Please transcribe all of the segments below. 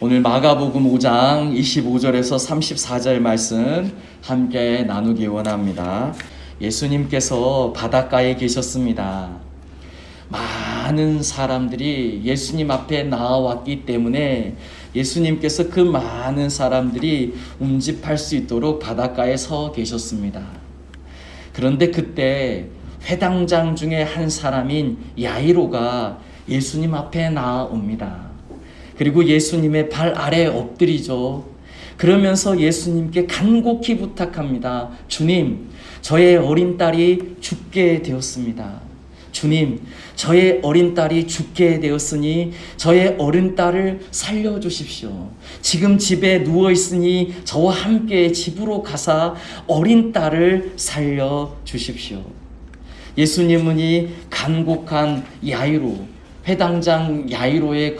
오늘 마가복음 5장 25절에서 34절 말씀 함께 나누기 원합니다. 예수님께서 바닷가에 계셨습니다. 많은 사람들이 예수님 앞에 나와왔기 때문에 예수님께서 그 많은 사람들이 운집할 수 있도록 바닷가에 서 계셨습니다. 그런데 그때 회당장 중에 한 사람인 야이로가 예수님 앞에 나옵니다. 그리고 예수님의 발 아래에 엎드리죠. 그러면서 예수님께 간곡히 부탁합니다. 주님, 저의 어린 딸이 죽게 되었습니다. 주님, 저의 어린 딸이 죽게 되었으니 저의 어린 딸을 살려주십시오. 지금 집에 누워있으니 저와 함께 집으로 가사 어린 딸을 살려주십시오. 예수님은 이 간곡한 야이로, 회당장 야이로의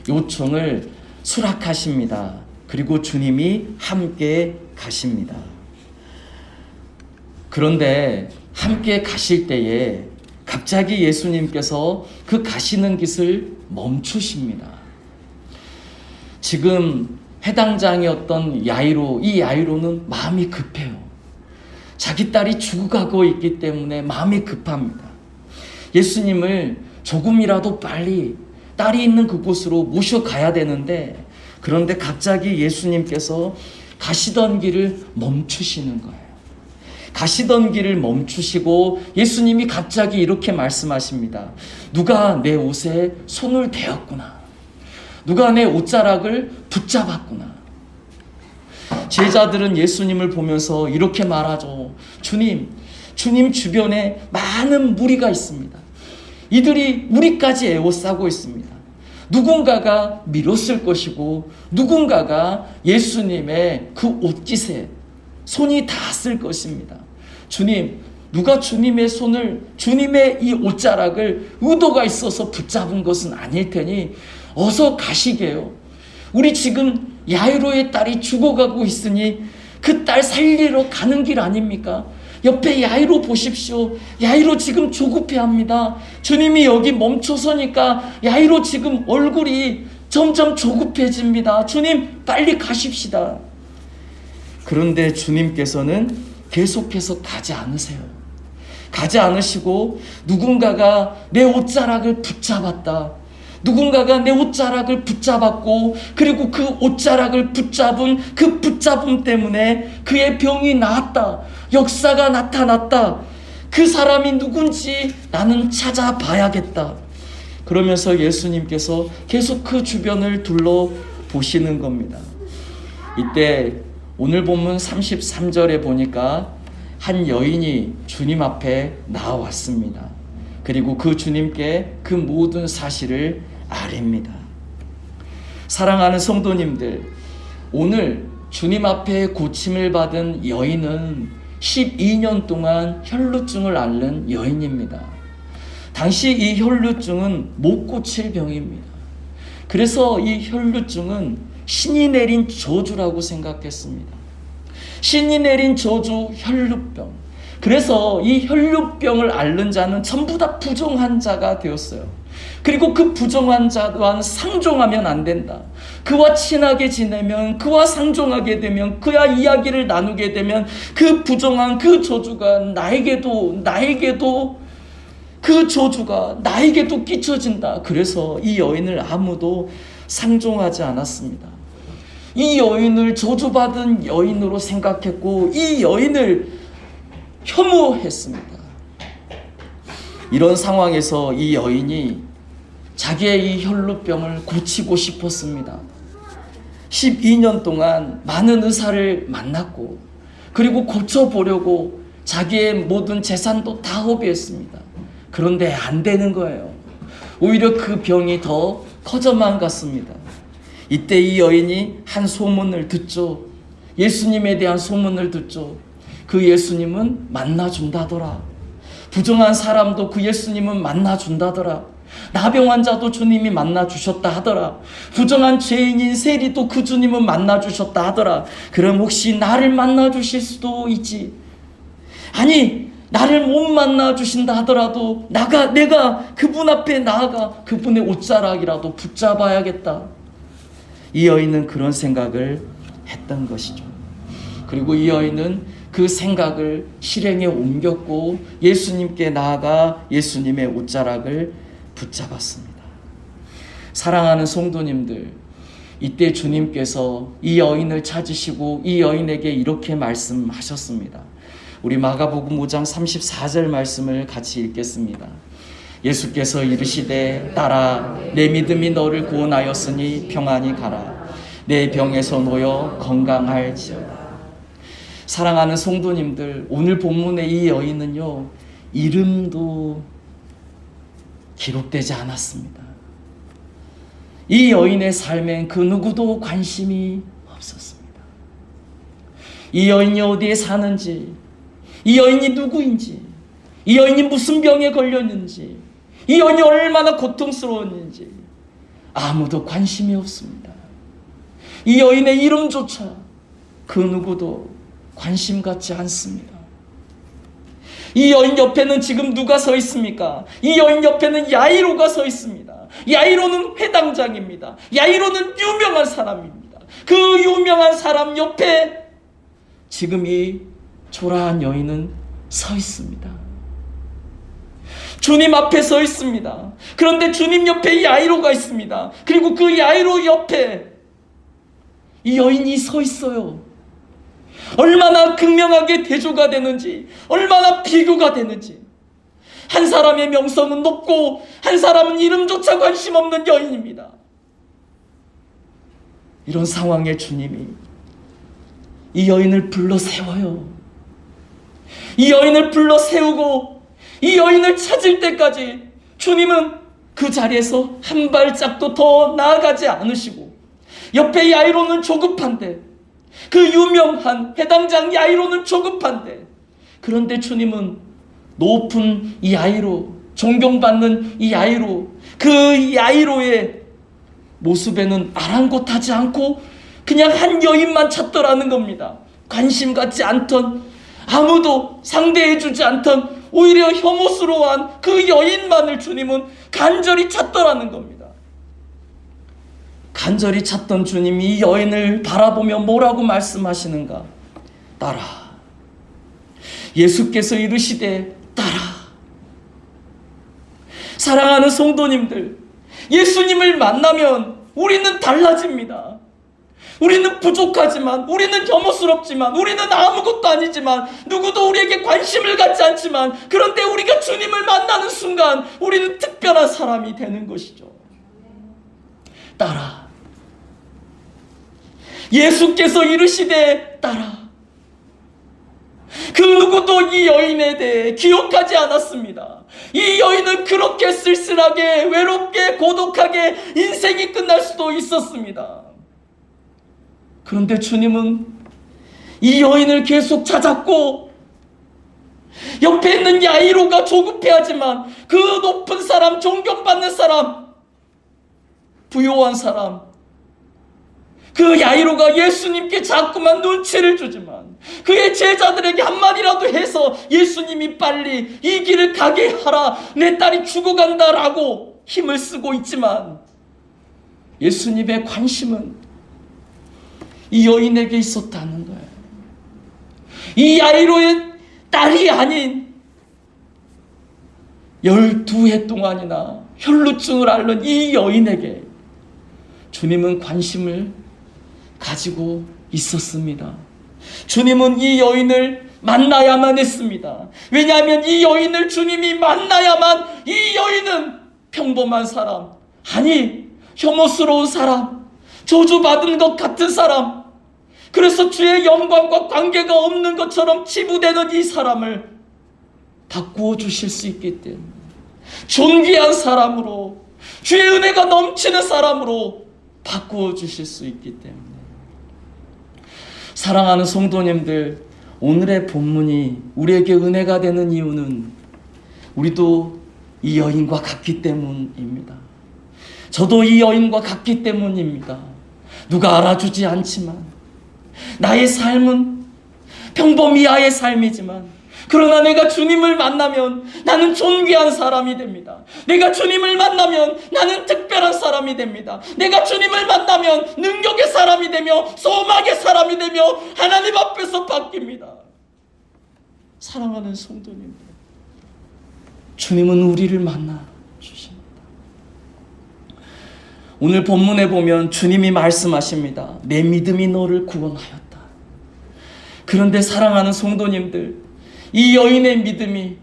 요청을 수락하십니다. 그리고 주님이 함께 가십니다. 그런데 함께 가실 때에 갑자기 예수님께서 그 가시는 길을 멈추십니다. 지금 회당장이었던 야이로, 이 야이로는 마음이 급해요. 자기 딸이 죽어가고 있기 때문에 마음이 급합니다. 예수님을 조금이라도 빨리 딸이 있는 그곳으로 모셔가야 되는데, 그런데 갑자기 예수님께서 가시던 길을 멈추시는 거예요. 가시던 길을 멈추시고 예수님이 갑자기 이렇게 말씀하십니다. 누가 내 옷에 손을 대었구나. 누가 내 옷자락을 붙잡았구나. 제자들은 예수님을 보면서 이렇게 말하죠. 주님 주변에 많은 무리가 있습니다. 이들이 우리까지 에워싸고 있습니다. 누군가가 밀었을 것이고 누군가가 예수님의 그 옷깃에 손이 닿았을 것입니다. 주님, 누가 주님의 손을, 주님의 이 옷자락을 의도가 있어서 붙잡은 것은 아닐 테니 어서 가시게요. 우리 지금 야이로의 딸이 죽어가고 있으니 그 딸 살리러 가는 길 아닙니까? 옆에 야이로 보십시오. 야이로 지금 조급해합니다. 주님이 여기 멈춰서니까 야이로 지금 얼굴이 점점 조급해집니다. 주님, 빨리 가십시다. 그런데 주님께서는 계속해서 가지 않으세요. 가지 않으시고 누군가가 내 옷자락을 붙잡았다. 누군가가 내 옷자락을 붙잡았고, 그리고 그 옷자락을 붙잡은 그 붙잡음 때문에 그의 병이 나았다. 역사가 나타났다. 그 사람이 누군지 나는 찾아봐야겠다. 그러면서 예수님께서 계속 그 주변을 둘러보시는 겁니다. 이때 오늘 본문 33절에 보니까 한 여인이 주님 앞에 나왔습니다. 그리고 그 주님께 그 모든 사실을 아뢰입니다. 사랑하는 성도님들, 오늘 주님 앞에 고침을 받은 여인은 12년 동안 혈루증을 앓는 여인입니다. 당시 이 혈루증은 못 고칠 병입니다. 그래서 이 혈루증은 신이 내린 저주라고 생각했습니다. 신이 내린 저주, 혈루병. 그래서 이 혈루병을 앓는 자는 전부 다 부정한 자가 되었어요. 그리고 그 부정한 자와는 상종하면 안 된다. 그와 친하게 지내면, 그와 상종하게 되면, 그와 이야기를 나누게 되면 그 부정한 그 저주가 나에게도 그 저주가 나에게도 끼쳐진다. 그래서 이 여인을 아무도 상종하지 않았습니다. 이 여인을 저주받은 여인으로 생각했고 이 여인을 혐오했습니다. 이런 상황에서 이 여인이 자기의 이 혈루병을 고치고 싶었습니다. 12년 동안 많은 의사를 만났고, 그리고 고쳐보려고 자기의 모든 재산도 다 허비했습니다. 그런데 안 되는 거예요. 오히려 그 병이 더 커져만 갔습니다. 이때 이 여인이 한 소문을 듣죠. 예수님에 대한 소문을 듣죠. 그 예수님은 만나준다더라. 부정한 사람도 그 예수님은 만나준다더라. 나병 환자도 주님이 만나주셨다 하더라. 부정한 죄인인 세리도 그 주님은 만나주셨다 하더라. 그럼 혹시 나를 만나주실 수도 있지. 아니, 나를 못 만나 주신다 하더라도 내가 그분 앞에 나아가 그분의 옷자락이라도 붙잡아야겠다. 이 여인은 그런 생각을 했던 것이죠. 그리고 이 여인은 그 생각을 실행에 옮겼고 예수님께 나아가 예수님의 옷자락을 붙잡았습니다. 사랑하는 성도님들, 이때 주님께서 이 여인을 찾으시고 이 여인에게 이렇게 말씀하셨습니다. 우리 마가복음 5장 34절 말씀을 같이 읽겠습니다. 예수께서 이르시되 딸아, 내 믿음이 너를 구원하였으니 평안히 가라. 내 병에서 놓여 건강할지어다. 사랑하는 성도님들, 오늘 본문의 이 여인은요, 이름도 기록되지 않았습니다. 이 여인의 삶엔 그 누구도 관심이 없었습니다. 이 여인이 어디에 사는지, 이 여인이 누구인지, 이 여인이 무슨 병에 걸렸는지, 이 여인이 얼마나 고통스러웠는지 아무도 관심이 없습니다. 이 여인의 이름조차 그 누구도 관심 갖지 않습니다. 이 여인 옆에는 지금 누가 서 있습니까? 이 여인 옆에는 야이로가 서 있습니다. 야이로는 회당장입니다. 야이로는 유명한 사람입니다. 그 유명한 사람 옆에 지금 이 초라한 여인은 서 있습니다. 주님 앞에 서 있습니다. 그런데 주님 옆에 야이로가 있습니다. 그리고 그 야이로 옆에 이 여인이 서 있어요. 얼마나 극명하게 대조가 되는지, 얼마나 비교가 되는지. 한 사람의 명성은 높고 한 사람은 이름조차 관심 없는 여인입니다. 이런 상황에 주님이 이 여인을 불러 세워요. 이 여인을 불러 세우고 이 여인을 찾을 때까지 주님은 그 자리에서 한 발짝도 더 나아가지 않으시고, 옆에 야이로는 조급한데, 그 유명한 회당장 야이로는 조급한데, 그런데 주님은 높은 이 야이로, 존경받는 이 야이로, 그 야이로의 모습에는 아랑곳하지 않고 그냥 한 여인만 찾더라는 겁니다. 관심 갖지 않던, 아무도 상대해주지 않던, 오히려 혐오스러워한 그 여인만을 주님은 간절히 찾더라는 겁니다. 간절히 찾던 주님이 이 여인을 바라보며 뭐라고 말씀하시는가? 따라. 예수께서 이르시되 따라. 사랑하는 성도님들, 예수님을 만나면 우리는 달라집니다. 우리는 부족하지만, 우리는 혐오스럽지만, 우리는 아무것도 아니지만, 누구도 우리에게 관심을 갖지 않지만, 그런데 우리가 주님을 만나는 순간 우리는 특별한 사람이 되는 것이죠. 따라. 예수께서 이르시되 따라. 그 누구도 이 여인에 대해 기억하지 않았습니다. 이 여인은 그렇게 쓸쓸하게, 외롭게, 고독하게 인생이 끝날 수도 있었습니다. 그런데 주님은 이 여인을 계속 찾았고, 옆에 있는 야이로가 조급해하지만 그 높은 사람, 존경받는 사람, 부요한 사람, 그 야이로가 예수님께 자꾸만 눈치를 주지만 그의 제자들에게 한마디라도 해서 예수님이 빨리 이 길을 가게 하라, 내 딸이 죽어간다라고 힘을 쓰고 있지만, 예수님의 관심은 이 여인에게 있었다는 거예요. 이 야이로의 딸이 아닌 12해 동안이나 혈루증을 앓는 이 여인에게 주님은 관심을 가지고 있었습니다. 주님은 이 여인을 만나야만 했습니다. 왜냐하면 이 여인을 주님이 만나야만, 이 여인은 평범한 사람, 아니 혐오스러운 사람, 저주받은 것 같은 사람, 그래서 주의 영광과 관계가 없는 것처럼 치부되는 이 사람을 바꾸어 주실 수 있기 때문에, 존귀한 사람으로, 주의 은혜가 넘치는 사람으로 바꾸어 주실 수 있기 때문에. 사랑하는 성도님들, 오늘의 본문이 우리에게 은혜가 되는 이유는 우리도 이 여인과 같기 때문입니다. 저도 이 여인과 같기 때문입니다. 누가 알아주지 않지만, 나의 삶은 평범이하의 삶이지만, 그러나 내가 주님을 만나면 나는 존귀한 사람이 됩니다. 내가 주님을 만나면 나는 특별한 사람이 됩니다. 내가 주님을 만나면 능력의 사람이 되며 소망의 사람이 되며 하나님 앞에서 바뀝니다. 사랑하는 성도님들, 주님은 우리를 만나 주십니다. 오늘 본문에 보면 주님이 말씀하십니다. 내 믿음이 너를 구원하였다. 그런데 사랑하는 성도님들, 이 여인의 믿음이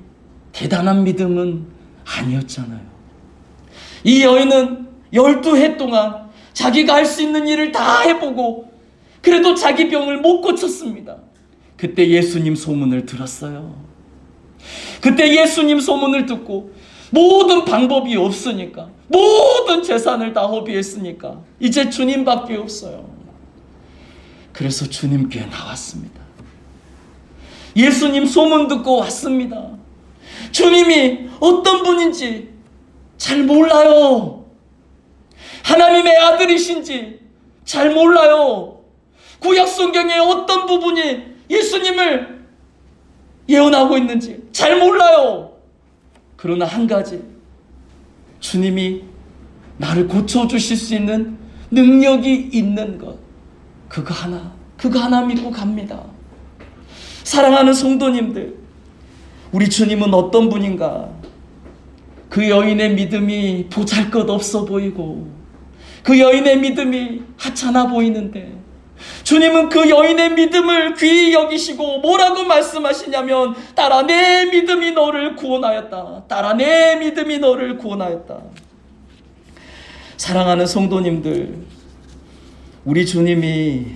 대단한 믿음은 아니었잖아요. 이 여인은 12해 동안 자기가 할 수 있는 일을 다 해보고 그래도 자기 병을 못 고쳤습니다. 그때 예수님 소문을 들었어요. 그때 예수님 소문을 듣고 모든 방법이 없으니까, 모든 재산을 다 허비했으니까 이제 주님밖에 없어요. 그래서 주님께 나왔습니다. 예수님 소문 듣고 왔습니다. 주님이 어떤 분인지 잘 몰라요. 하나님의 아들이신지 잘 몰라요. 구약 성경의 어떤 부분이 예수님을 예언하고 있는지 잘 몰라요. 그러나 한 가지, 주님이 나를 고쳐주실 수 있는 능력이 있는 것, 그거 하나 믿고 갑니다. 사랑하는 성도님들, 우리 주님은 어떤 분인가? 그 여인의 믿음이 보잘것없어 보이고 그 여인의 믿음이 하찮아 보이는데 주님은 그 여인의 믿음을 귀히 여기시고 뭐라고 말씀하시냐면, 딸아 내 믿음이 너를 구원하였다. 딸아 내 믿음이 너를 구원하였다. 사랑하는 성도님들, 우리 주님이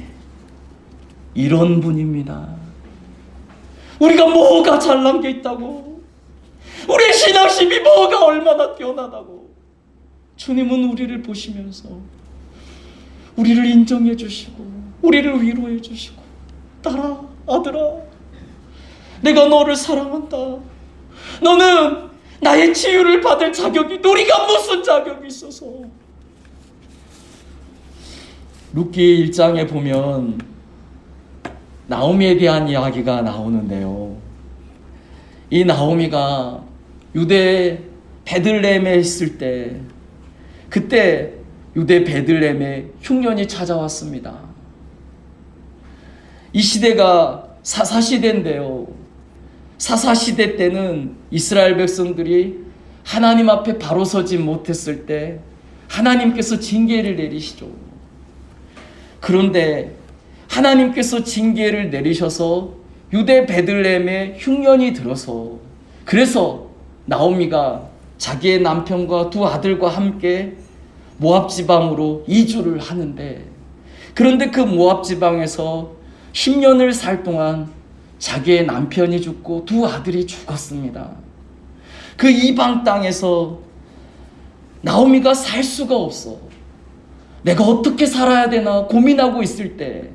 이런 분입니다. 우리가 뭐가 잘난 게 있다고, 우리의 신앙심이 뭐가 얼마나 뛰어나다고, 주님은 우리를 보시면서 우리를 인정해 주시고 우리를 위로해 주시고, 딸아 아들아 내가 너를 사랑한다. 너는 나의 치유를 받을 자격이, 우리가 무슨 자격이 있어서. 룻기 1장에 보면 나오미에 대한 이야기가 나오는데요. 이 나오미가 유대 베들레헴에 있을 때, 그때 유대 베들레헴에 흉년이 찾아왔습니다. 이 시대가 사사시대인데요. 사사시대 때는 이스라엘 백성들이 하나님 앞에 바로 서지 못했을 때 하나님께서 징계를 내리시죠. 그런데 하나님께서 징계를 내리셔서 유대 베들레헴에 흉년이 들어서, 그래서 나오미가 자기의 남편과 두 아들과 함께 모압 지방으로 이주를 하는데, 그런데 그 모압 지방에서 10년을 살 동안 자기의 남편이 죽고 두 아들이 죽었습니다. 그 이방 땅에서 나오미가 살 수가 없어. 내가 어떻게 살아야 되나 고민하고 있을 때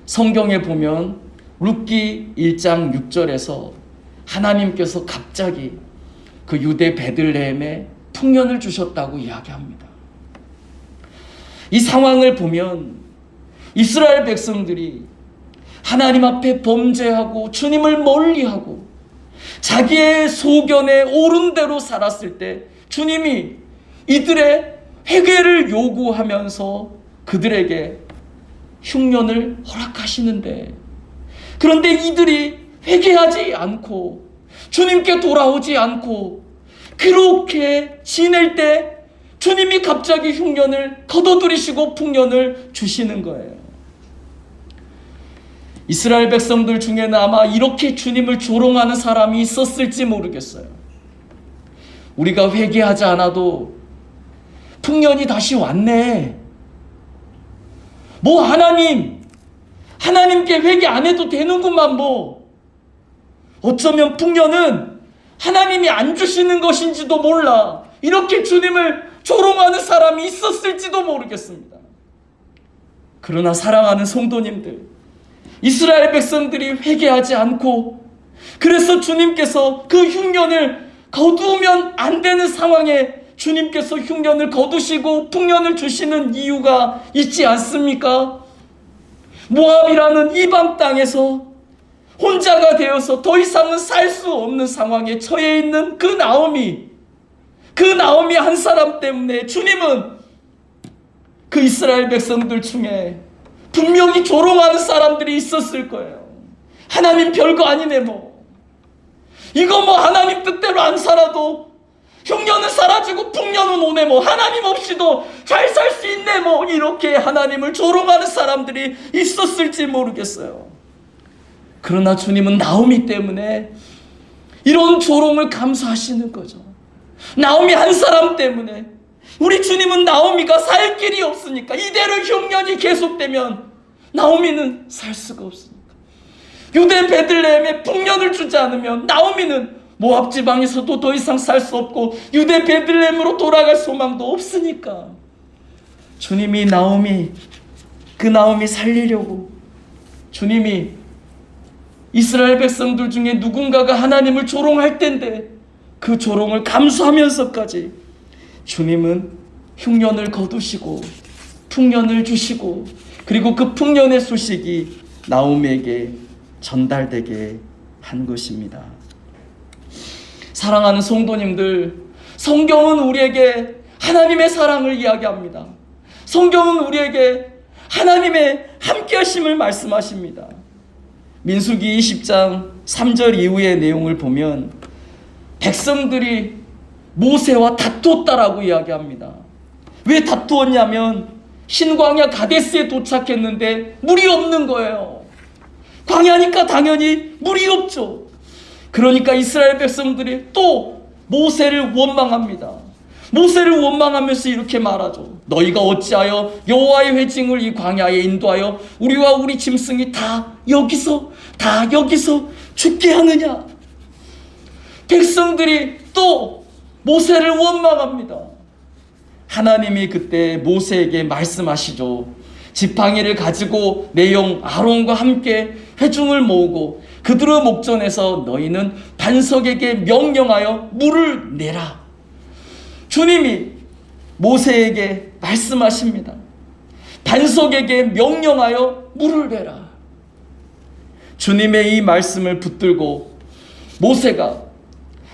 성경에 보면 룻기 1장 6절에서 하나님께서 갑자기 그 유대 베들레헴에 풍년을 주셨다고 이야기합니다. 이 상황을 보면 이스라엘 백성들이 하나님 앞에 범죄하고 주님을 멀리하고 자기의 소견에 옳은 대로 살았을 때 주님이 이들의 회개를 요구하면서 그들에게 흉년을 허락하시는데, 그런데 이들이 회개하지 않고 주님께 돌아오지 않고 그렇게 지낼 때 주님이 갑자기 흉년을 걷어들이시고 풍년을 주시는 거예요. 이스라엘 백성들 중에는 아마 이렇게 주님을 조롱하는 사람이 있었을지 모르겠어요. 우리가 회개하지 않아도 풍년이 다시 왔네. 뭐 하나님께 회개 안 해도 되는구만 뭐. 어쩌면 풍년은 하나님이 안 주시는 것인지도 몰라. 이렇게 주님을 조롱하는 사람이 있었을지도 모르겠습니다. 그러나 사랑하는 성도님들, 이스라엘 백성들이 회개하지 않고 그래서 주님께서 그 흉년을 거두면 안 되는 상황에 주님께서 흉년을 거두시고 풍년을 주시는 이유가 있지 않습니까? 모압이라는 이방 땅에서 혼자가 되어서 더 이상은 살 수 없는 상황에 처해 있는 그 나오미 한 사람 때문에 주님은 그 이스라엘 백성들 중에 분명히 조롱하는 사람들이 있었을 거예요. 하나님 별거 아니네 뭐. 이거 뭐 하나님 뜻대로 안 살아도 흉년은 사라지고 풍년은 오네 뭐. 하나님 없이도 잘 살 수 있네 뭐. 이렇게 하나님을 조롱하는 사람들이 있었을지 모르겠어요. 그러나 주님은 나오미 때문에 이런 조롱을 감수하시는 거죠. 나오미 한 사람 때문에. 우리 주님은 나오미가 살 길이 없으니까, 이대로 흉년이 계속되면 나오미는 살 수가 없으니까, 유대 베들레헴에 풍년을 주지 않으면 나오미는 모압 지방에서도 더 이상 살 수 없고 유대 베들레헴으로 돌아갈 소망도 없으니까 주님이 그 나오미 살리려고, 주님이 이스라엘 백성들 중에 누군가가 하나님을 조롱할 텐데 그 조롱을 감수하면서까지 주님은 흉년을 거두시고 풍년을 주시고, 그리고 그 풍년의 소식이 나오미에게 전달되게 한 것입니다. 사랑하는 성도님들, 성경은 우리에게 하나님의 사랑을 이야기합니다. 성경은 우리에게 하나님의 함께하심을 말씀하십니다. 민수기 20장 3절 이후의 내용을 보면 백성들이 모세와 다투었다라고 이야기합니다. 왜 다투었냐면 신광야 가데스에 도착했는데 물이 없는 거예요. 광야니까 당연히 물이 없죠. 그러니까 이스라엘 백성들이 또 모세를 원망합니다. 모세를 원망하면서 이렇게 말하죠. 너희가 어찌하여 여호와의 회징을 이 광야에 인도하여 우리와 우리 짐승이 다 여기서 죽게 하느냐. 백성들이 또 모세를 원망합니다. 하나님이 그때 모세에게 말씀하시죠. 지팡이를 가지고 내 형 아론과 함께 회중을 모으고 그들의 목전에서 너희는 반석에게 명령하여 물을 내라. 주님이 모세에게 말씀하십니다. 반석에게 명령하여 물을 내라. 주님의 이 말씀을 붙들고 모세가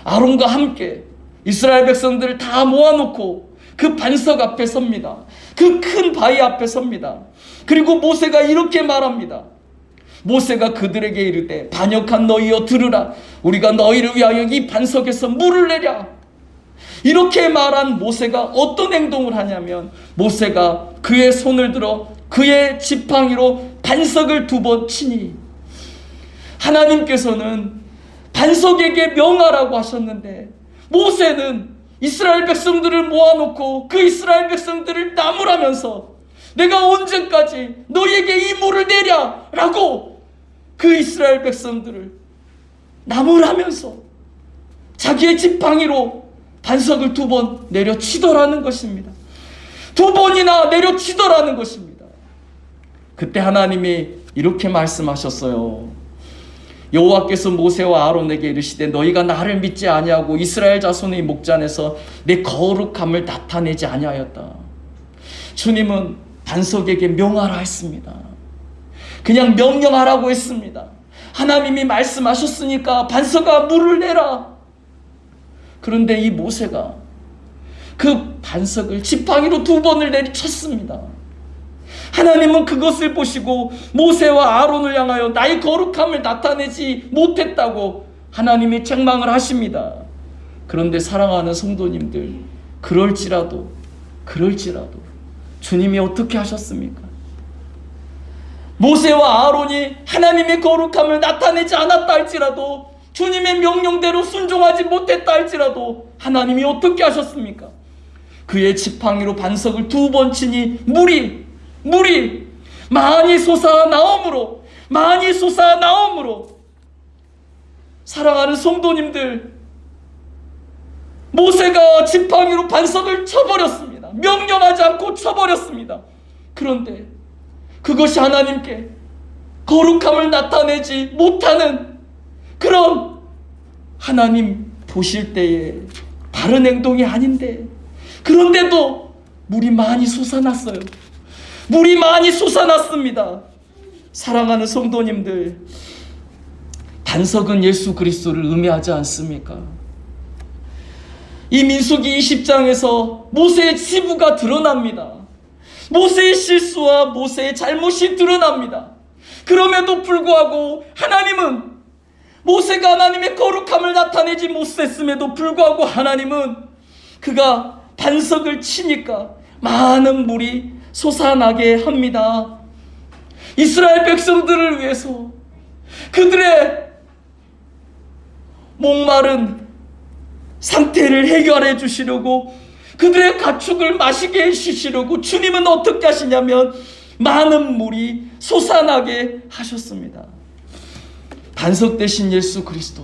아론과 함께 이스라엘 백성들을 다 모아놓고 그 반석 앞에 섭니다. 그 큰 바위 앞에 섭니다. 그리고 모세가 이렇게 말합니다. 모세가 그들에게 이르되 반역한 너희여 들으라. 우리가 너희를 위하여 이 반석에서 물을 내랴. 이렇게 말한 모세가 어떤 행동을 하냐면, 모세가 그의 손을 들어 그의 지팡이로 반석을 2번 치니, 하나님께서는 반석에게 명하라고 하셨는데 모세는 이스라엘 백성들을 모아놓고 그 이스라엘 백성들을 나무라면서 내가 언제까지 너희에게 이 물을 내랴 라고 그 이스라엘 백성들을 나무라면서 자기의 지팡이로 반석을 2번 내려치더라는 것입니다. 2번이나 내려치더라는 것입니다. 그때 하나님이 이렇게 말씀하셨어요. 여호와께서 모세와 아론에게 이르시되 너희가 나를 믿지 아니하고 이스라엘 자손의 목전에서 내 거룩함을 나타내지 아니하였다. 주님은 반석에게 명하라 했습니다. 그냥 명령하라고 했습니다. 하나님이 말씀하셨으니까 반석아 물을 내라. 그런데 이 모세가 그 반석을 지팡이로 2번을 내리쳤습니다. 하나님은 그것을 보시고 모세와 아론을 향하여 나의 거룩함을 나타내지 못했다고 하나님이 책망을 하십니다. 그런데 사랑하는 성도님들, 그럴지라도 주님이 어떻게 하셨습니까? 모세와 아론이 하나님의 거룩함을 나타내지 않았다 할지라도, 주님의 명령대로 순종하지 못했다 할지라도 하나님이 어떻게 하셨습니까? 그의 지팡이로 반석을 2번 치니 물이 많이 솟아나옴으로, 사랑하는 성도님들, 모세가 지팡이로 반석을 쳐버렸습니다. 명령하지 않고 쳐버렸습니다. 그런데 그것이 하나님께 거룩함을 나타내지 못하는 그런, 하나님 보실 때에 바른 행동이 아닌데, 그런데도 물이 많이 솟아났어요. 물이 많이 솟아났습니다. 사랑하는 성도님들, 반석은 예수 그리스도를 의미하지 않습니까? 이 민수기 20장에서 모세의 치부가 드러납니다. 모세의 실수와 모세의 잘못이 드러납니다. 그럼에도 불구하고 하나님은, 모세가 하나님의 거룩함을 나타내지 못했음에도 불구하고 하나님은 그가 반석을 치니까 많은 물이 솟아나게 합니다. 이스라엘 백성들을 위해서 그들의 목마른 상태를 해결해 주시려고, 그들의 가축을 마시게 해주시려고 주님은 어떻게 하시냐면 많은 물이 솟아나게 하셨습니다. 반석 되신 예수 그리스도,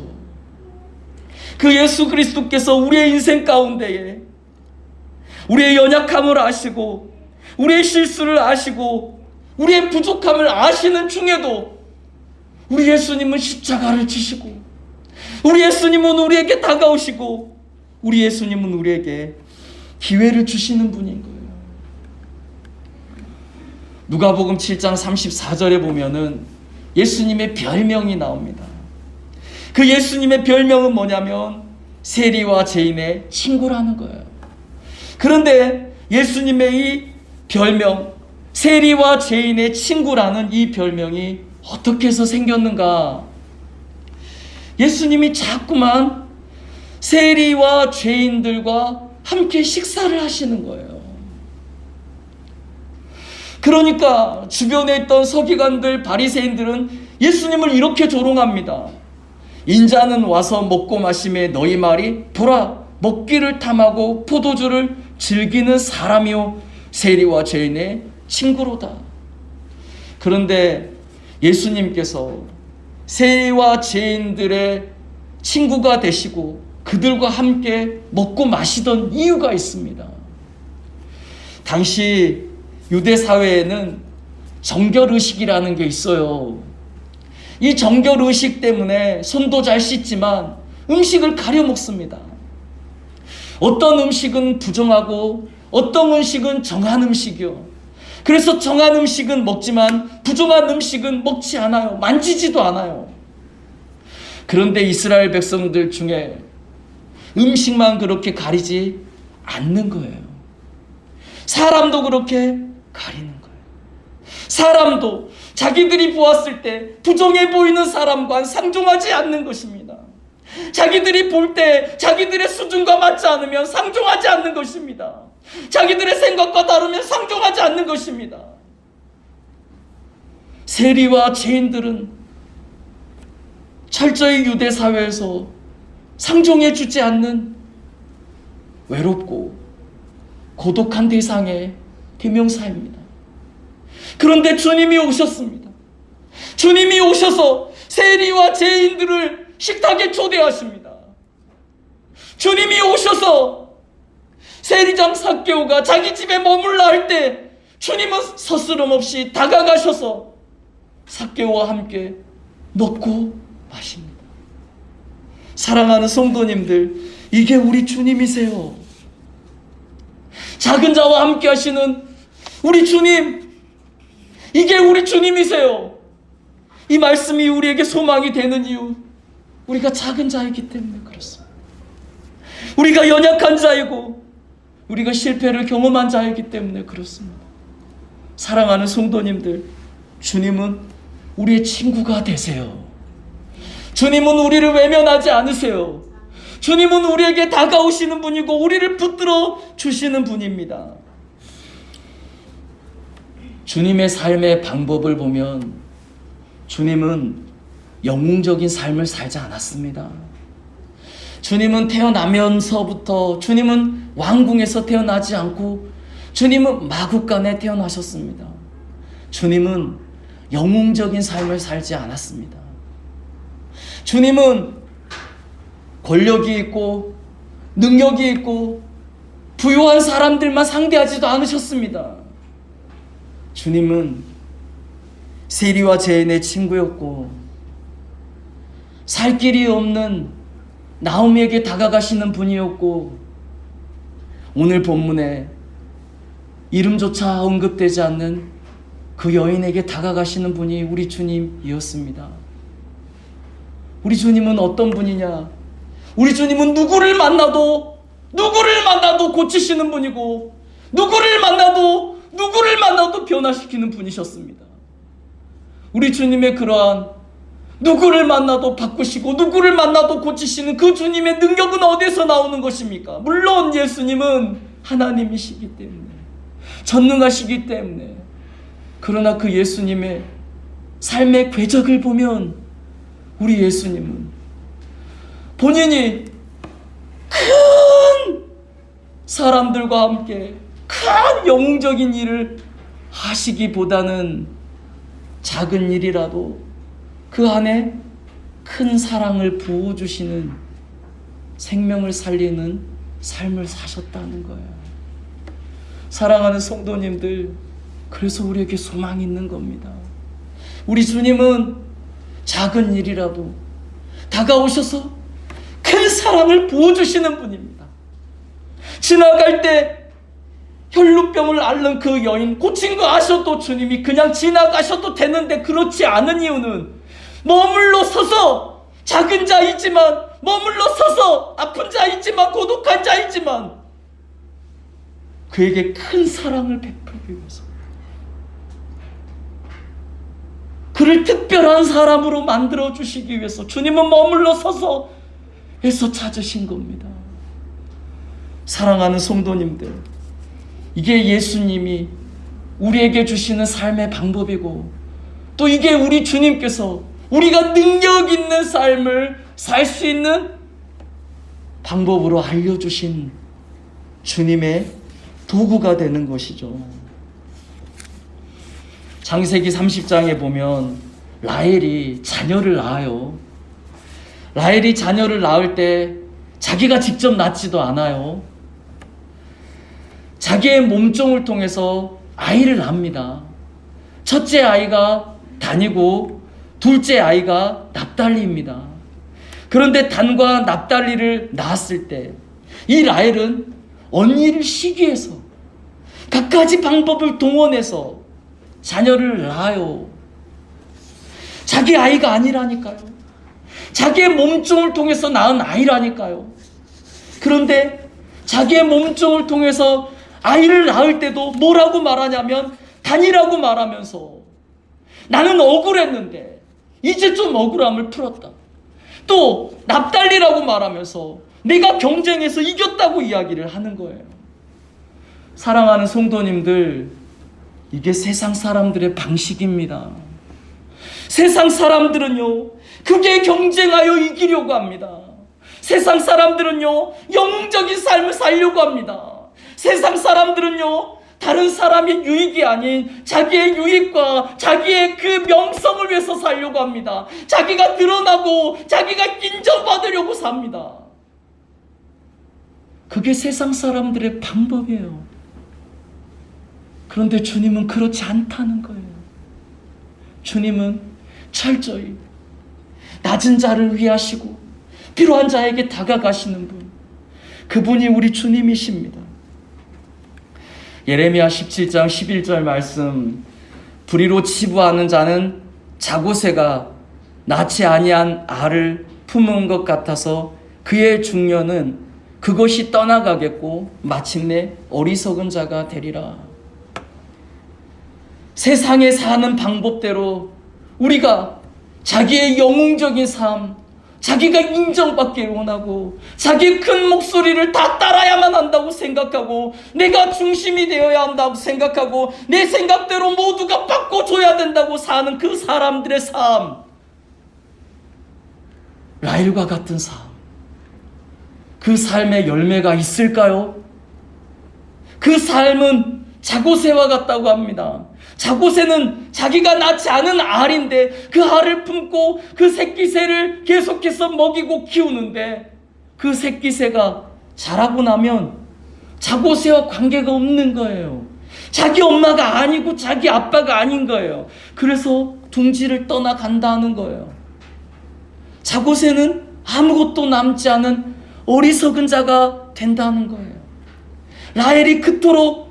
그 예수 그리스도께서 우리의 인생 가운데에 우리의 연약함을 아시고 우리의 실수를 아시고 우리의 부족함을 아시는 중에도 우리 예수님은 십자가를 지시고, 우리 예수님은 우리에게 다가오시고, 우리 예수님은 우리에게 기회를 주시는 분인 거예요. 누가복음 7장 34절에 보면은 예수님의 별명이 나옵니다. 그 예수님의 별명은 뭐냐면 세리와 죄인의 친구라는 거예요. 그런데 예수님의 이 별명, 세리와 죄인의 친구라는 이 별명이 어떻게 해서 생겼는가? 예수님이 자꾸만 세리와 죄인들과 함께 식사를 하시는 거예요. 그러니까 주변에 있던 서기관들, 바리새인들은 예수님을 이렇게 조롱합니다. 인자는 와서 먹고 마심에 너희 말이 보라, 먹기를 탐하고 포도주를 즐기는 사람이요 세리와 죄인의 친구로다. 그런데 예수님께서 세리와 죄인들의 친구가 되시고 그들과 함께 먹고 마시던 이유가 있습니다. 당시 유대 사회에는 정결의식이라는 게 있어요. 이 정결의식 때문에 손도 잘 씻지만 음식을 가려 먹습니다. 어떤 음식은 부정하고 어떤 음식은 정한 음식이요. 그래서 정한 음식은 먹지만 부정한 음식은 먹지 않아요. 만지지도 않아요. 그런데 이스라엘 백성들 중에 음식만 그렇게 가리지 않는 거예요. 사람도 그렇게 가리는 거예요. 사람도 자기들이 보았을 때 부정해 보이는 사람과 상종하지 않는 것입니다. 자기들이 볼 때 자기들의 수준과 맞지 않으면 상종하지 않는 것입니다. 자기들의 생각과 다르면 상종하지 않는 것입니다. 세리와 죄인들은 철저히 유대 사회에서 상종해 주지 않는 외롭고 고독한 대상의 대명사입니다. 그런데 주님이 오셨습니다. 주님이 오셔서 세리와 죄인들을 식탁에 초대하십니다. 주님이 오셔서 세리장 삭개오가 자기 집에 머물라 할 때 주님은 서스럼 없이 다가가셔서 삭개오와 함께 먹고 마십니다. 사랑하는 성도님들, 이게 우리 주님이세요. 작은 자와 함께 하시는 우리 주님, 이게 우리 주님이세요. 이 말씀이 우리에게 소망이 되는 이유, 우리가 작은 자이기 때문에 그렇습니다. 우리가 연약한 자이고 우리가 실패를 경험한 자이기 때문에 그렇습니다. 사랑하는 성도님들, 주님은 우리의 친구가 되세요. 주님은 우리를 외면하지 않으세요. 주님은 우리에게 다가오시는 분이고 우리를 붙들어 주시는 분입니다. 주님의 삶의 방법을 보면 주님은 영웅적인 삶을 살지 않았습니다. 주님은 태어나면서부터 주님은 왕궁에서 태어나지 않고 주님은 마구간에 태어나셨습니다. 주님은 영웅적인 삶을 살지 않았습니다. 주님은 권력이 있고 능력이 있고 부유한 사람들만 상대하지도 않으셨습니다. 주님은 세리와 죄인의 친구였고 살 길이 없는 나오미에게 다가가시는 분이었고 오늘 본문에 이름조차 언급되지 않는 그 여인에게 다가가시는 분이 우리 주님이었습니다. 우리 주님은 어떤 분이냐? 우리 주님은 누구를 만나도 고치시는 분이고, 누구를 만나도 변화시키는 분이셨습니다. 우리 주님의 그러한 누구를 만나도 바꾸시고 누구를 만나도 고치시는 그 주님의 능력은 어디서 나오는 것입니까? 물론 예수님은 하나님이시기 때문에, 전능하시기 때문에. 그러나 그 예수님의 삶의 궤적을 보면 우리 예수님은 본인이 큰 사람들과 함께 큰 영웅적인 일을 하시기보다는 작은 일이라도 그 안에 큰 사랑을 부어주시는, 생명을 살리는 삶을 사셨다는 거예요. 사랑하는 성도님들, 그래서 우리에게 소망이 있는 겁니다. 우리 주님은 작은 일이라도 다가오셔서 큰 사랑을 부어주시는 분입니다. 지나갈 때 혈루병을 앓는 그 여인 고친 거 아셔도 주님이 그냥 지나가셔도 되는데, 그렇지 않은 이유는 머물러 서서, 작은 자이지만 머물러 서서 아픈 자이지만 고독한 자이지만 그에게 큰 사랑을 베풀기 위해서, 그를 특별한 사람으로 만들어 주시기 위해서 주님은 머물러 서서 해서 찾으신 겁니다. 사랑하는 성도님들, 이게 예수님이 우리에게 주시는 삶의 방법이고, 또 이게 우리 주님께서 우리가 능력 있는 삶을 살 수 있는 방법으로 알려주신 주님의 도구가 되는 것이죠. 창세기 30장에 보면 라헬이 자녀를 낳아요. 라헬이 자녀를 낳을 때 자기가 직접 낳지도 않아요. 자기의 몸종을 통해서 아이를 낳습니다. 첫째 아이가 단이고 둘째 아이가 납달리입니다. 그런데 단과 납달리를 낳았을 때 이 라헬은 언니를 시기해서 갖가지 방법을 동원해서 자녀를 낳아요. 자기 아이가 아니라니까요. 자기의 몸종을 통해서 낳은 아이라니까요. 그런데 자기의 몸종을 통해서 아이를 낳을 때도 뭐라고 말하냐면 단이라고 말하면서, 나는 억울했는데 이제 좀 억울함을 풀었다. 또 납달리라고 말하면서 내가 경쟁해서 이겼다고 이야기를 하는 거예요. 사랑하는 성도님들, 이게 세상 사람들의 방식입니다. 세상 사람들은요, 그게 경쟁하여 이기려고 합니다. 세상 사람들은요, 영웅적인 삶을 살려고 합니다. 세상 사람들은요, 다른 사람의 유익이 아닌 자기의 유익과 자기의 그 명성을 위해서 살려고 합니다. 자기가 드러나고 자기가 인정받으려고 삽니다. 그게 세상 사람들의 방법이에요. 그런데 주님은 그렇지 않다는 거예요. 주님은 철저히 낮은 자를 위하시고 필요한 자에게 다가가시는 분, 그분이 우리 주님이십니다. 예레미야 17장 11절 말씀, 불의로 치부하는 자는 자고새가 낳지 아니한 알을 품은 것 같아서 그의 중년은 그것이 떠나가겠고 마침내 어리석은 자가 되리라. 세상에 사는 방법대로 우리가 자기의 영웅적인 삶, 자기가 인정받기를 원하고 자기의 큰 목소리를 다 따라야만 한다고 생각하고 내가 중심이 되어야 한다고 생각하고 내 생각대로 모두가 바꿔줘야 된다고 사는 그 사람들의 삶, 라헬과 같은 삶, 그 삶의 열매가 있을까요? 그 삶은 자고새와 같다고 합니다. 자고새는 자기가 낳지 않은 알인데 그 알을 품고 그 새끼새를 계속해서 먹이고 키우는데, 그 새끼새가 자라고 나면 자고새와 관계가 없는 거예요. 자기 엄마가 아니고 자기 아빠가 아닌 거예요. 그래서 둥지를 떠나간다는 거예요. 자고새는 아무것도 남지 않은 어리석은 자가 된다는 거예요. 라헬이 그토록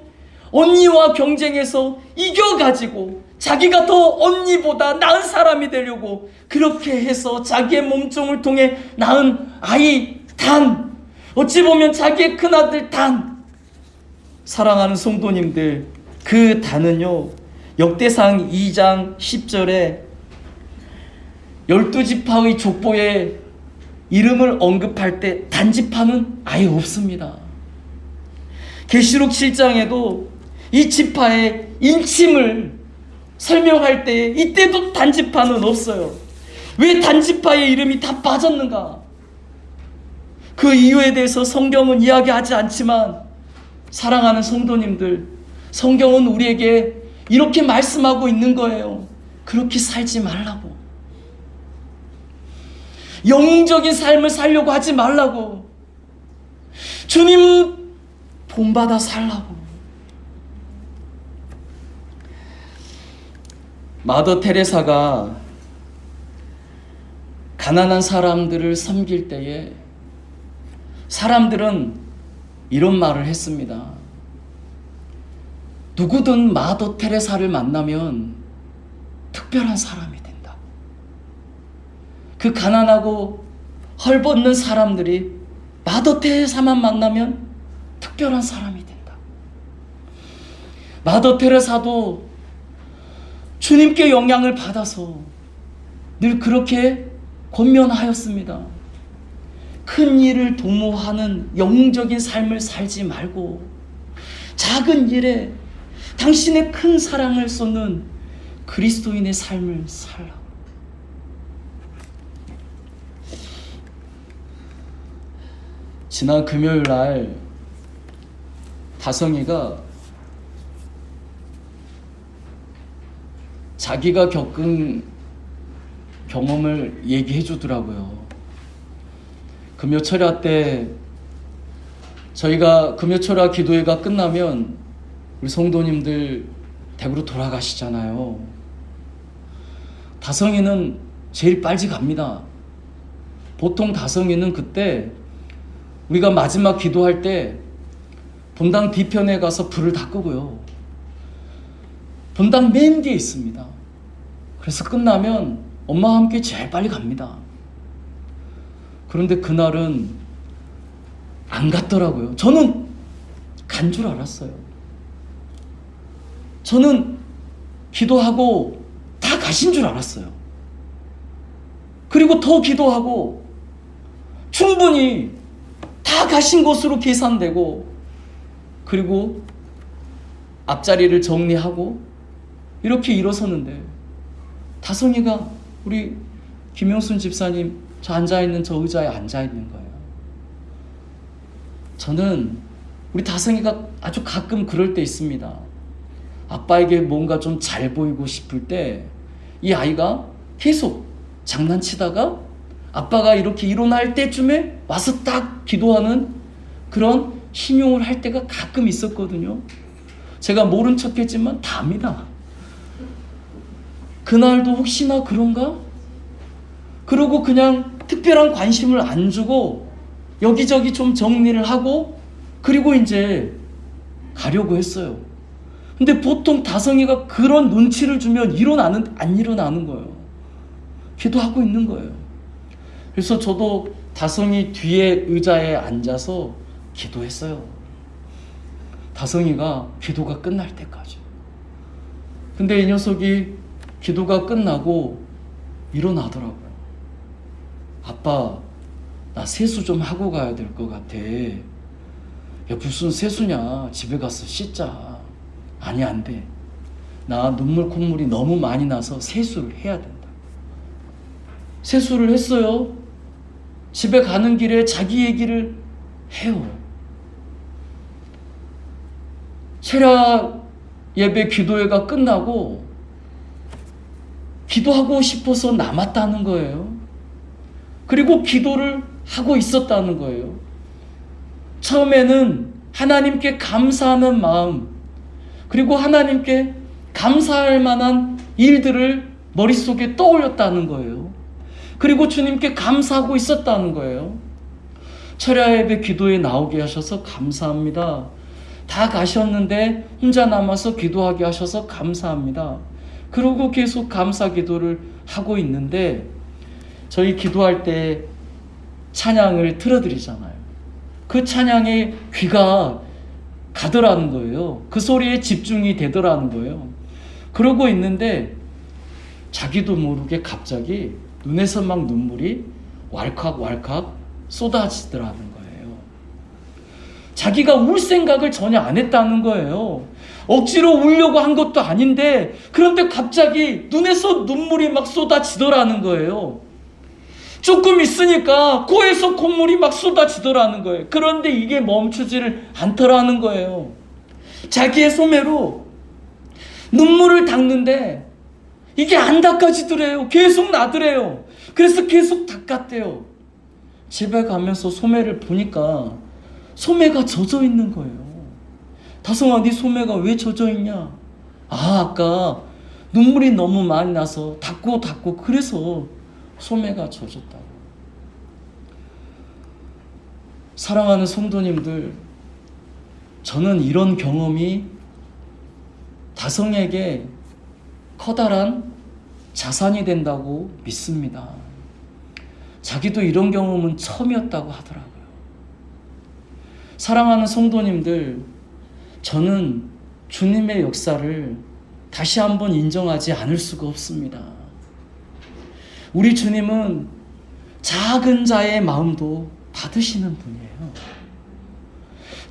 언니와 경쟁해서 이겨가지고 자기가 더 언니보다 나은 사람이 되려고 그렇게 해서 자기의 몸종을 통해 낳은 아이 단, 어찌 보면 자기의 큰아들 단. 사랑하는 성도님들, 그 단은요, 역대상 2장 10절에 12지파의 족보에 이름을 언급할 때 단지파는 아예 없습니다. 계시록 7장에도 이 지파의 인침을 설명할 때 이때도 단지파는 없어요. 왜 단지파의 이름이 다 빠졌는가? 그 이유에 대해서 성경은 이야기하지 않지만, 사랑하는 성도님들, 성경은 우리에게 이렇게 말씀하고 있는 거예요. 그렇게 살지 말라고. 영웅적인 삶을 살려고 하지 말라고. 주님 본받아 살라고. 마더 테레사가 가난한 사람들을 섬길 때에 사람들은 이런 말을 했습니다. 누구든 마더 테레사를 만나면 특별한 사람이 된다. 그 가난하고 헐벗는 사람들이 마더 테레사만 만나면 특별한 사람이 된다. 마더 테레사도 주님께 영향을 받아서 늘 그렇게 권면하였습니다. 큰 일을 도모하는 영웅적인 삶을 살지 말고 작은 일에 당신의 큰 사랑을 쏟는 그리스도인의 삶을 살라고. 지난 금요일 날 다성이가 자기가 겪은 경험을 얘기해 주더라고요. 금요철야 때 저희가 금요철야 기도회가 끝나면 우리 성도님들 댁으로 돌아가시잖아요. 다성이는 제일 빨리 갑니다. 보통 다성이는 그때 우리가 마지막 기도할 때 본당 뒤편에 가서 불을 다 끄고요. 본당 맨 뒤에 있습니다. 그래서 끝나면 엄마와 함께 제일 빨리 갑니다. 그런데 그날은 안 갔더라고요. 저는 간 줄 알았어요. 저는 기도하고 다 가신 줄 알았어요. 그리고 더 기도하고 충분히 다 가신 것으로 계산되고, 그리고 앞자리를 정리하고 이렇게 일어서는데 다성이가 우리 김용순 집사님 저 앉아있는 저 의자에 앉아있는 거예요. 저는 우리 다성이가 아주 가끔 그럴 때 있습니다. 아빠에게 뭔가 좀 잘 보이고 싶을 때 이 아이가 계속 장난치다가 아빠가 이렇게 일어날 때쯤에 와서 딱 기도하는 그런 신용을 할 때가 가끔 있었거든요. 제가 모른 척 했지만 다 압니다. 그날도 혹시나 그런가? 그러고 그냥 특별한 관심을 안 주고 여기저기 좀 정리를 하고 그리고 이제 가려고 했어요. 근데 보통 다성이가 그런 눈치를 주면 안 일어나는 거예요. 기도하고 있는 거예요. 그래서 저도 다성이 뒤에 의자에 앉아서 기도했어요. 다성이가 기도가 끝날 때까지. 근데 이 녀석이 기도가 끝나고 일어나더라고요. 아빠, 나 세수 좀 하고 가야 될 것 같아. 야, 무슨 세수냐? 집에 가서 씻자. 아니, 안 돼. 나 눈물 콧물이 너무 많이 나서 세수를 해야 된다. 세수를 했어요. 집에 가는 길에 자기 얘기를 해요. 철야 예배 기도회가 끝나고 기도하고 싶어서 남았다는 거예요. 그리고 기도를 하고 있었다는 거예요. 처음에는 하나님께 감사하는 마음, 그리고 하나님께 감사할 만한 일들을 머릿속에 떠올렸다는 거예요. 그리고 주님께 감사하고 있었다는 거예요. 철야 예배 기도에 나오게 하셔서 감사합니다. 다 가셨는데 혼자 남아서 기도하게 하셔서 감사합니다. 그러고 계속 감사 기도를 하고 있는데 저희 기도할 때 찬양을 틀어드리잖아요. 그 찬양에 귀가 가더라는 거예요. 그 소리에 집중이 되더라는 거예요. 그러고 있는데 자기도 모르게 갑자기 눈에서 막 눈물이 왈칵왈칵 쏟아지더라는 거예요. 자기가 울 생각을 전혀 안 했다는 거예요. 억지로 울려고 한 것도 아닌데 그런데 갑자기 눈에서 눈물이 막 쏟아지더라는 거예요. 조금 있으니까 코에서 콧물이 막 쏟아지더라는 거예요. 그런데 이게 멈추지를 않더라는 거예요. 자기의 소매로 눈물을 닦는데 이게 안 닦아지더래요. 계속 나더래요. 그래서 계속 닦았대요. 집에 가면서 소매를 보니까 소매가 젖어 있는 거예요. 다성아, 네 소매가 왜 젖어 있냐? 아까 눈물이 너무 많이 나서 닦고 그래서 소매가 젖었다고. 사랑하는 성도님들, 저는 이런 경험이 다성에게 커다란 자산이 된다고 믿습니다. 자기도 이런 경험은 처음이었다고 하더라고요. 사랑하는 성도님들, 저는 주님의 역사를 다시 한번 인정하지 않을 수가 없습니다. 우리 주님은 작은 자의 마음도 받으시는 분이에요.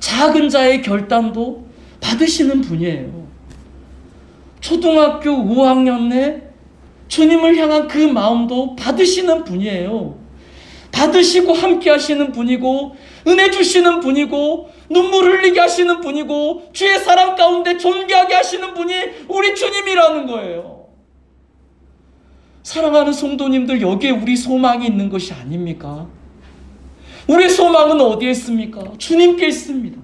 작은 자의 결단도 받으시는 분이에요. 초등학교 5학년 내 주님을 향한 그 마음도 받으시는 분이에요. 받으시고 함께 하시는 분이고 은혜 주시는 분이고 눈물 흘리게 하시는 분이고 주의 사랑 가운데 존귀하게 하시는 분이 우리 주님이라는 거예요. 사랑하는 성도님들, 여기에 우리 소망이 있는 것이 아닙니까? 우리의 소망은 어디에 있습니까? 주님께 있습니다.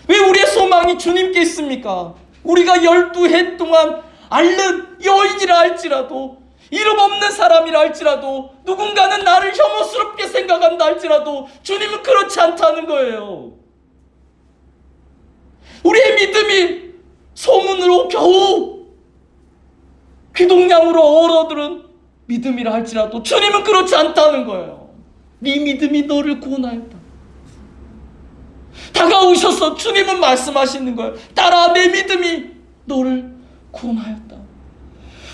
왜 우리의 소망이 주님께 있습니까? 우리가 12해 동안 앓는 여인이라 할지라도, 이름 없는 사람이라 할지라도, 누군가는 나를 혐오스럽게 생각한다 할지라도 주님은 그렇지 않다는 거예요. 우리의 믿음이 소문으로 겨우 귀동냥으로 얼어들은 믿음이라 할지라도 주님은 그렇지 않다는 거예요. 네 믿음이 너를 구원하였다. 다가오셔서 주님은 말씀하시는 거예요. 딸아, 내 믿음이 너를 구원하였다.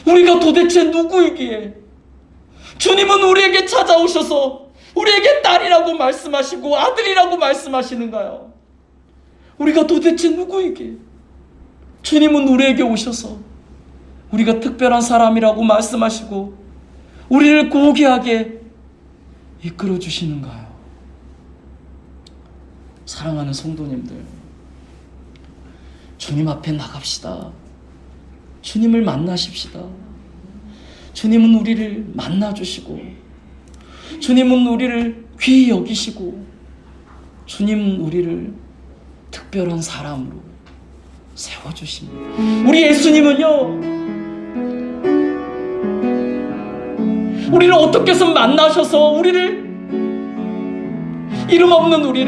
우리가 도대체 누구이기에 주님은 우리에게 찾아오셔서 우리에게 딸이라고 말씀하시고 아들이라고 말씀하시는가요? 우리가 도대체 누구이기에 주님은 우리에게 오셔서 우리가 특별한 사람이라고 말씀하시고 우리를 고귀하게 이끌어 주시는가요? 사랑하는 성도님들, 주님 앞에 나갑시다. 주님을 만나십시다. 주님은 우리를 만나주시고 주님은 우리를 귀히 여기시고 주님은 우리를 특별한 사람으로 세워주십니다. 우리 예수님은요, 우리를 어떻게 해서 만나셔서 우리를, 이름 없는 우리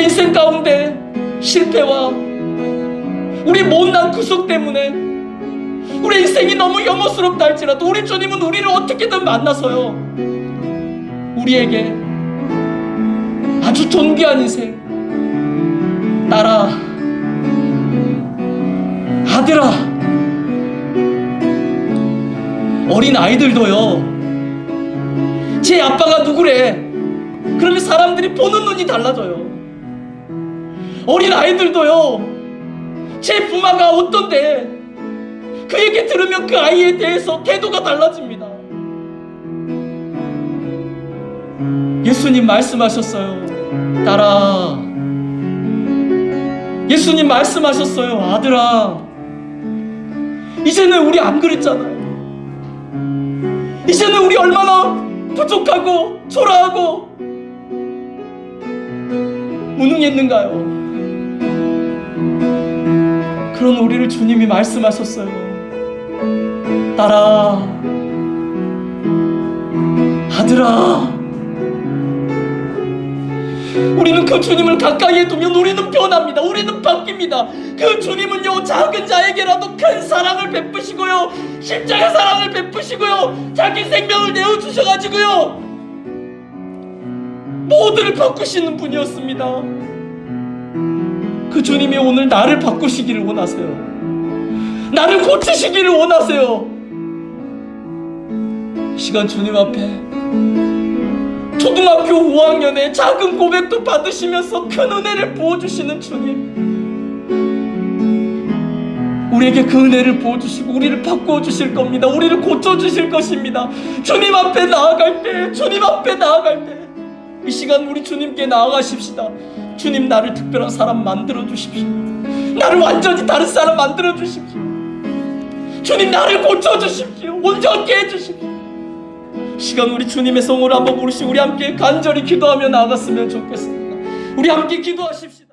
인생 가운데 실패와 우리 못난 구속 때문에 우리 인생이 너무 혐오스럽다 할지라도 우리 주님은 우리를 어떻게든 만나서요, 우리에게 아주 존귀한 인생, 딸아, 아들아, 어린 아이들도요, 제 아빠가 누구래? 그러면 사람들이 보는 눈이 달라져요. 어린 아이들도요, 제 부모가 어떤데 그 얘기 들으면 그 아이에 대해서 태도가 달라집니다. 예수님 말씀하셨어요. 딸아, 예수님 말씀하셨어요. 아들아, 이제는 우리 안 그랬잖아요. 이제는 우리 얼마나 부족하고 초라하고 무능했는가요? 그런 우리를 주님이 말씀하셨어요. 딸아, 아들아, 우리는 그 주님을 가까이에 두면 우리는 변합니다. 우리는 바뀝니다. 그 주님은요, 작은 자에게라도 큰 사랑을 베푸시고요, 십자가 사랑을 베푸시고요, 자기 생명을 내어주셔가지고요, 모두를 바꾸시는 분이었습니다. 그 주님이 오늘 나를 바꾸시기를 원하세요. 나를 고치시기를 원하세요. 이 시간 주님 앞에 초등학교 5학년의 작은 고백도 받으시면서 큰 은혜를 부어주시는 주님, 우리에게 그 은혜를 부어주시고 우리를 바꾸어 주실 겁니다. 우리를 고쳐주실 것입니다. 주님 앞에 나아갈 때, 주님 앞에 나아갈 때, 이 시간 우리 주님께 나아가십시다. 주님, 나를 특별한 사람 만들어 주십시오. 나를 완전히 다른 사람 만들어 주십시오. 주님, 나를 고쳐 주십시오. 온전케 해 주십시오. 이 시간 우리 주님의 성호를 한번 부르시고 우리 함께 간절히 기도하며 나아갔으면 좋겠습니다. 우리 함께 기도하십시오.